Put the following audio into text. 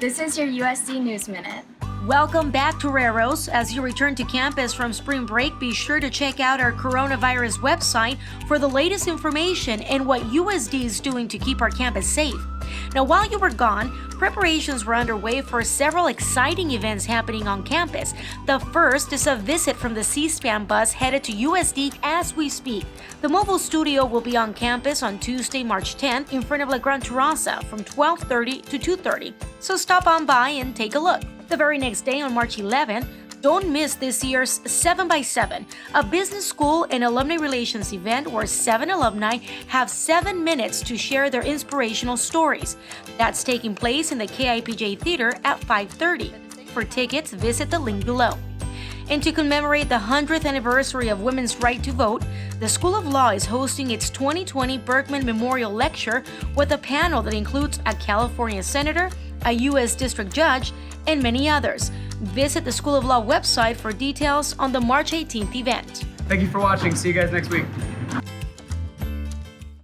This is your USD News Minute. Welcome back, Toreros. As you return to campus from spring break, be sure to check out our coronavirus website for the latest information and what USD is doing to keep our campus safe. Now, while you were gone, preparations were underway for several exciting events happening on campus. The first is a visit from the C-SPAN bus headed to USD as we speak. The mobile studio will be on campus on Tuesday, March 10th in front of La Gran Terraza from 12:30 to 2:30. So stop on by and take a look. The very next day on March 11th, don't miss this year's 7x7, a business school and alumni relations event where 7 alumni have 7 minutes to share their inspirational stories. That's taking place in the KIPJ Theater at 5:30. For tickets, visit the link below. And to commemorate the 100th anniversary of women's right to vote, the School of Law is hosting its 2020 Bergman Memorial Lecture with a panel that includes a California senator, a U.S. district judge, and many others. Visit the School of Law website for details on the March 18th event. Thank you for watching. See you guys next week.